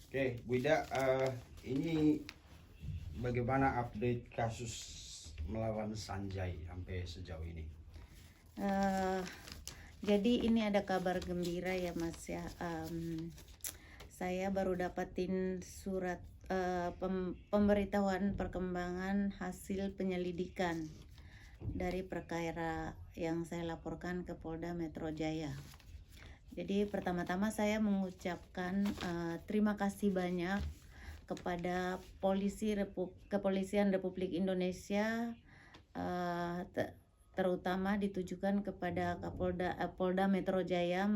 Oke, Bu Ida, ini bagaimana update kasus melawan Sanjay sampai sejauh ini? Eh, jadi ini ada kabar gembira ya Mas ya. Saya baru dapatin surat pemberitahuan perkembangan hasil penyelidikan dari perkara yang saya laporkan ke Polda Metro Jaya. Jadi pertama-tama saya mengucapkan terima kasih banyak kepada Kepolisian Republik Indonesia, terutama ditujukan kepada Polda Metro Jaya,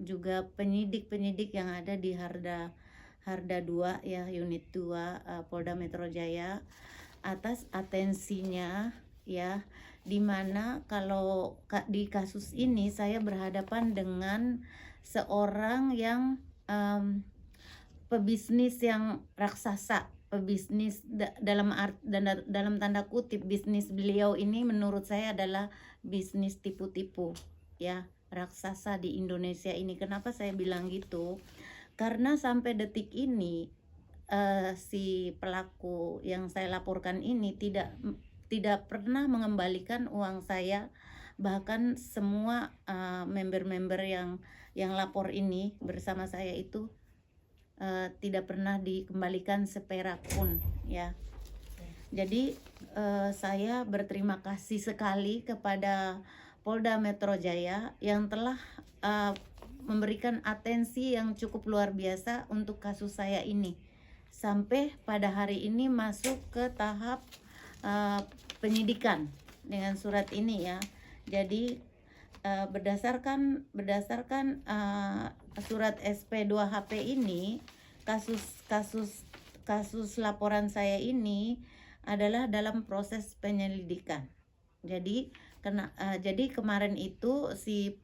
juga penyidik-penyidik yang ada di Harda 2 ya, unit 2 Polda Metro Jaya, atas atensinya ya, dimana kalau di kasus ini saya berhadapan dengan seorang yang pebisnis yang raksasa, pebisnis dalam tanda kutip. Bisnis beliau ini menurut saya adalah bisnis tipu-tipu ya, raksasa di Indonesia ini. Kenapa saya bilang gitu? Karena sampai detik ini si pelaku yang saya laporkan ini tidak pernah mengembalikan uang saya. Bahkan semua member-member yang lapor ini bersama saya itu tidak pernah dikembalikan seperak pun ya. Jadi saya berterima kasih sekali kepada Polda Metro Jaya yang telah memberikan atensi yang cukup luar biasa untuk kasus saya ini, sampai pada hari ini masuk ke tahap penyidikan dengan surat ini ya. Jadi berdasarkan surat SP2HP ini, kasus laporan saya ini adalah dalam proses penyelidikan. Jadi kemarin itu si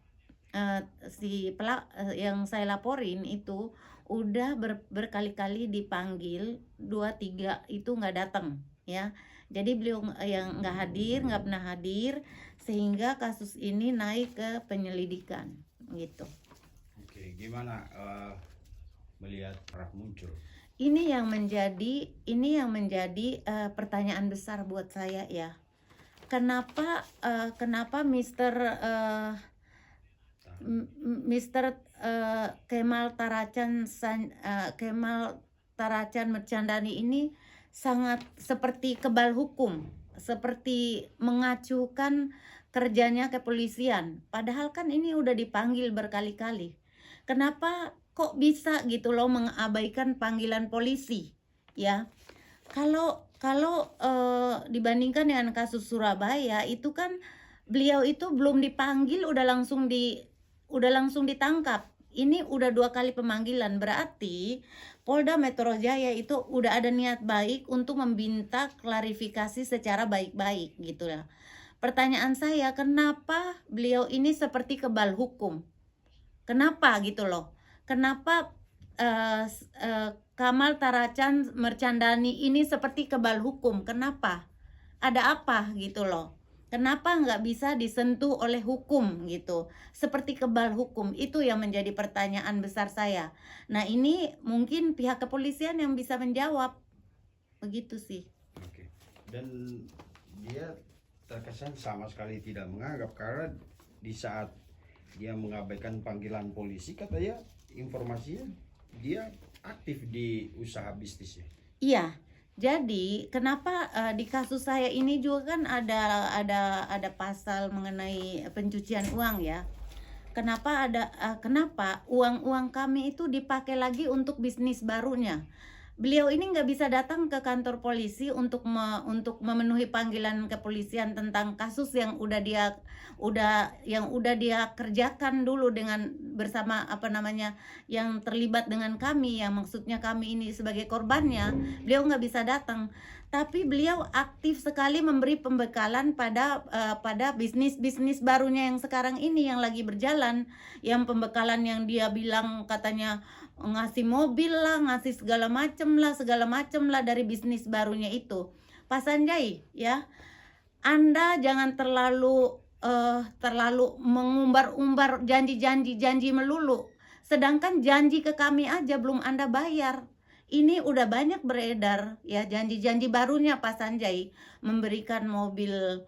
yang saya laporin itu udah berkali-kali dipanggil, 2-3 itu nggak datang ya. Jadi beliau yang nggak pernah hadir, sehingga kasus ini naik ke penyelidikan gitu. Oke, gimana melihat Rah muncul? Ini yang menjadi pertanyaan besar buat saya ya. Kenapa Mr. Kemal Taracan Merchandani ini sangat seperti kebal hukum, seperti mengacuhkan kerjanya kepolisian, padahal kan ini udah dipanggil berkali-kali. Kenapa kok bisa gitu loh mengabaikan panggilan polisi ya? Kalau dibandingkan dengan kasus Surabaya, itu kan beliau itu belum dipanggil udah langsung ditangkap. Ini udah 2 kali pemanggilan, berarti Polda Metro Jaya itu udah ada niat baik untuk meminta klarifikasi secara baik-baik gitu ya. Pertanyaan saya, kenapa beliau ini seperti kebal hukum? Kenapa gitu loh? Kenapa Kamal Taracan Merchandani ini seperti kebal hukum? Kenapa? Ada apa gitu loh? Kenapa nggak bisa disentuh oleh hukum gitu? Seperti kebal hukum, itu yang menjadi pertanyaan besar saya. Nah, ini mungkin pihak kepolisian yang bisa menjawab. Begitu sih. Oke. Dan dia terkesan sama sekali tidak menganggap, karena di saat dia mengabaikan panggilan polisi, katanya informasinya dia aktif di usaha bisnisnya. Iya. Jadi kenapa di kasus saya ini juga kan ada pasal mengenai pencucian uang ya. Kenapa uang kami itu dipakai lagi untuk bisnis barunya? Beliau ini nggak bisa datang ke kantor polisi untuk memenuhi panggilan kepolisian tentang kasus yang udah dia kerjakan dulu dengan bersama yang terlibat dengan kami, yang maksudnya kami ini sebagai korbannya. Beliau nggak bisa datang, tapi beliau aktif sekali memberi pembekalan pada bisnis barunya yang sekarang ini yang lagi berjalan, yang pembekalan yang dia bilang katanya ngasih mobil lah, ngasih segala macem lah dari bisnis barunya itu. Pak Sanjay ya, Anda jangan terlalu mengumbar-umbar janji melulu, sedangkan janji ke kami aja belum Anda bayar ini udah banyak beredar ya janji-janji barunya Pak Sanjay, memberikan mobil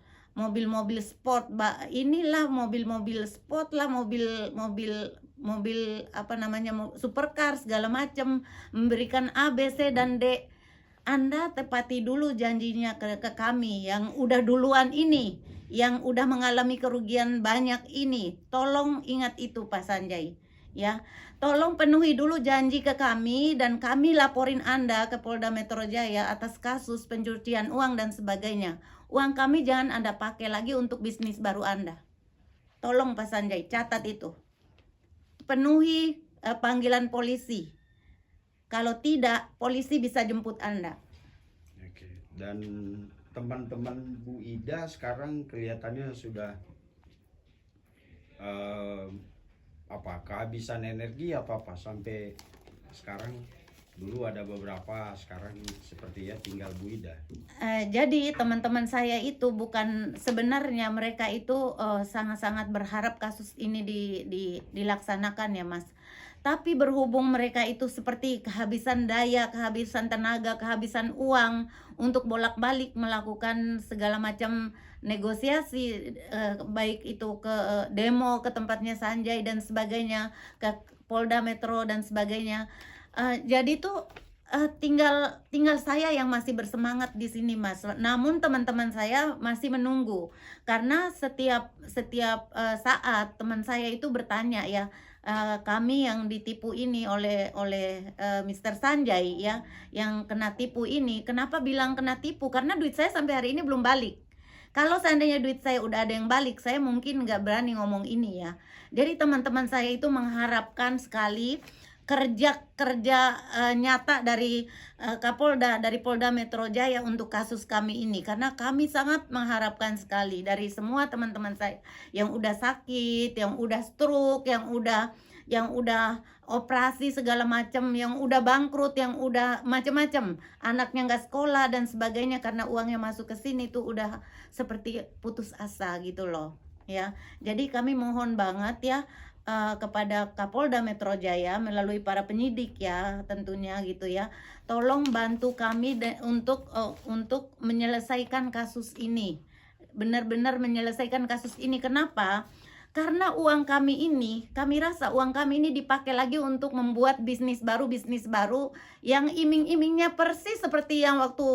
sport, inilah mobil sport lah, mobil apa namanya, supercar segala macam, memberikan A, B, C dan D. Anda tepati dulu janjinya ke kami yang udah duluan ini, yang udah mengalami kerugian banyak ini. Tolong ingat itu Pak Sanjay, ya. Tolong penuhi dulu janji ke kami dan kami laporin Anda ke Polda Metro Jaya atas kasus pencucian uang dan sebagainya. Uang kami jangan Anda pakai lagi untuk bisnis baru Anda. Tolong Pak Sanjay, catat itu. Penuhi panggilan polisi. Kalau tidak, polisi bisa jemput Anda. Oke. Dan teman-teman Bu Ida sekarang kelihatannya sudah kehabisan energi atau apa sampai sekarang. Dulu ada beberapa, sekarang sepertinya tinggal Bu Ida. Jadi teman-teman saya itu bukan, sebenarnya mereka itu sangat-sangat berharap kasus ini dilaksanakan ya Mas. Tapi berhubung mereka itu seperti kehabisan daya, kehabisan tenaga, kehabisan uang untuk bolak-balik melakukan segala macam negosiasi, baik itu ke demo, ke tempatnya Sanjay dan sebagainya, ke Polda Metro dan sebagainya. Jadi tuh tinggal saya yang masih bersemangat di sini Mas. Namun teman-teman saya masih menunggu karena setiap saat teman saya itu bertanya ya, kami yang ditipu ini oleh Mr. Sanjay ya, yang kena tipu ini. Kenapa bilang kena tipu? Karena duit saya sampai hari ini belum balik. Kalau seandainya duit saya udah ada yang balik, saya mungkin nggak berani ngomong ini ya. Jadi teman-teman saya itu mengharapkan sekali kerja nyata dari Kapolda, dari Polda Metro Jaya untuk kasus kami ini, karena kami sangat mengharapkan sekali dari semua teman-teman saya yang udah sakit, yang udah stroke, yang udah operasi segala macam, yang udah bangkrut, yang udah macam-macam, anaknya nggak sekolah dan sebagainya karena uangnya masuk ke sini tuh udah seperti putus asa gitu loh ya. Jadi kami mohon banget ya kepada Kapolda Metro Jaya melalui para penyidik ya tentunya gitu ya, tolong bantu kami untuk menyelesaikan kasus ini, benar-benar menyelesaikan kasus ini. Kenapa? Karena uang kami ini, kami rasa uang kami ini dipakai lagi untuk membuat bisnis baru yang iming-imingnya persis seperti yang waktu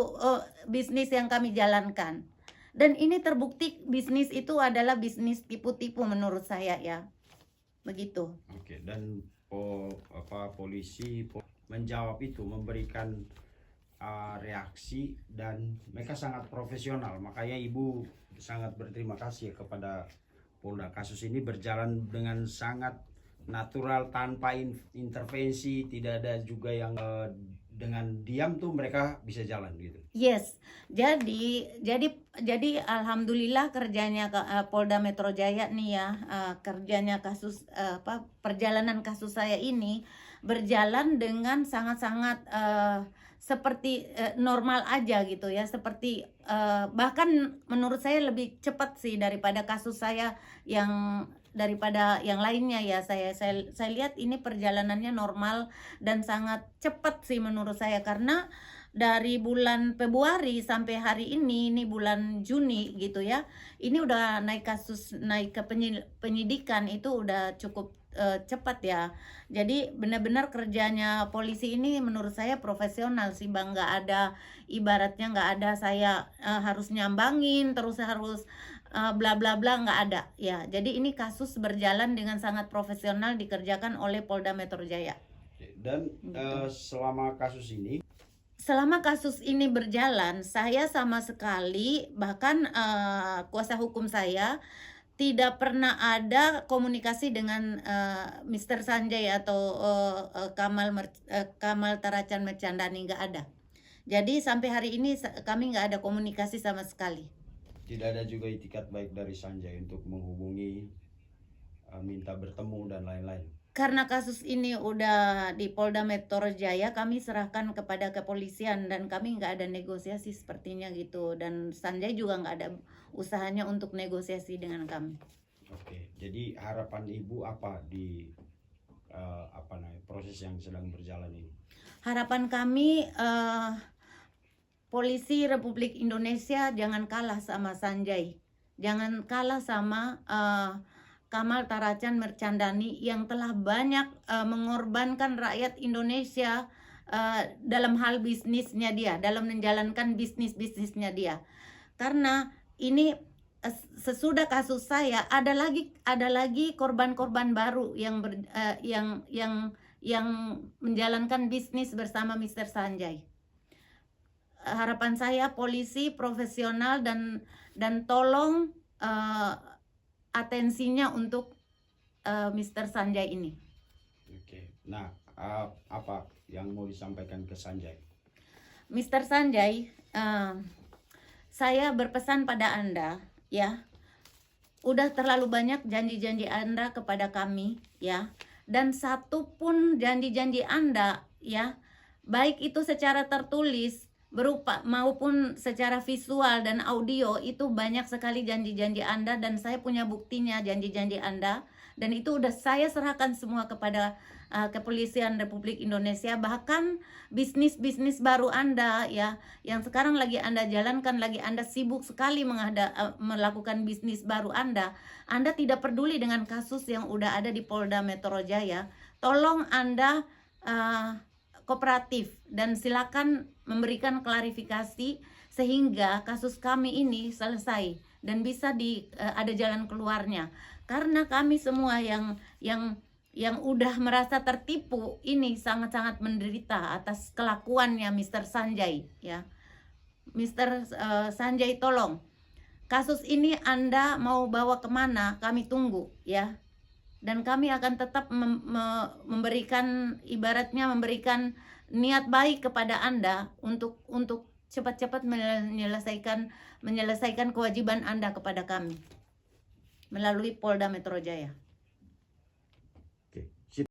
bisnis yang kami jalankan. Dan ini terbukti bisnis itu adalah bisnis tipu-tipu menurut saya ya. Begitu. Oke, dan polisi menjawab itu, memberikan reaksi, dan mereka sangat profesional. Makanya Ibu sangat berterima kasih kepada Polda. Kasus ini berjalan dengan sangat natural, tanpa intervensi, tidak ada juga yang dengan diam tuh mereka bisa jalan gitu. Yes, jadi alhamdulillah kerjanya Polda Metro Jaya nih ya, kerjanya kasus perjalanan kasus saya ini berjalan dengan sangat-sangat seperti normal aja gitu ya, seperti bahkan menurut saya lebih cepat sih daripada kasus saya daripada yang lainnya ya. Saya lihat ini perjalanannya normal dan sangat cepat sih menurut saya, karena dari bulan Februari sampai hari ini bulan Juni gitu ya, ini udah naik ke penyidikan itu udah cukup cepat ya. Jadi benar-benar kerjanya polisi ini menurut saya profesional sih Bang. Ibaratnya nggak ada saya harus nyambangin terus, harus bla bla bla, nggak ada ya. Jadi ini kasus berjalan dengan sangat profesional, dikerjakan oleh Polda Metro Jaya. Dan selama kasus ini berjalan, saya sama sekali, bahkan kuasa hukum saya tidak pernah ada komunikasi dengan Mr. Sanjay atau Kamal Taracan Merchandani, nggak ada. Jadi sampai hari ini kami nggak ada komunikasi sama sekali. Tidak ada juga itikat baik dari Sanjay untuk menghubungi, minta bertemu dan lain-lain. Karena kasus ini udah di Polda Metro Jaya, kami serahkan kepada kepolisian dan kami nggak ada negosiasi sepertinya gitu. Dan Sanjay juga nggak ada usahanya untuk negosiasi dengan kami. Oke, jadi harapan Ibu apa di proses yang sedang berjalan ini? Harapan kami polisi Republik Indonesia jangan kalah sama Sanjay, jangan kalah sama Kamal Taracan Merchandani yang telah banyak mengorbankan rakyat Indonesia dalam hal bisnisnya dia, dalam menjalankan bisnisnya dia. Karena ini sesudah kasus saya ada lagi korban-korban baru yang menjalankan bisnis bersama Mr. Sanjay. Harapan saya polisi profesional dan tolong atensinya untuk Mr. Sanjay ini. Oke. Nah, apa yang mau disampaikan ke Sanjay? Mr. Sanjay, saya berpesan pada Anda, ya, udah terlalu banyak janji-janji Anda kepada kami, ya, dan satu pun janji-janji Anda, ya, baik itu secara tertulis berupa maupun secara visual dan audio, itu banyak sekali janji-janji Anda dan saya punya buktinya janji-janji Anda, dan itu udah saya serahkan semua kepada Kepolisian Republik Indonesia. Bahkan bisnis-bisnis baru Anda, ya, yang sekarang lagi Anda jalankan, lagi Anda sibuk sekali melakukan bisnis baru Anda tidak peduli dengan kasus yang udah ada di Polda Metro Jaya. Tolong Anda kooperatif dan silakan memberikan klarifikasi sehingga kasus kami ini selesai dan bisa ada jalan keluarnya. Karena kami semua yang udah merasa tertipu ini sangat-sangat menderita atas kelakuannya Mr. Sanjay, ya. Mr. Sanjay, tolong, kasus ini Anda mau bawa kemana, kami tunggu, ya. Dan kami akan tetap memberikan niat baik kepada Anda untuk cepat-cepat menyelesaikan kewajiban Anda kepada kami melalui Polda Metro Jaya.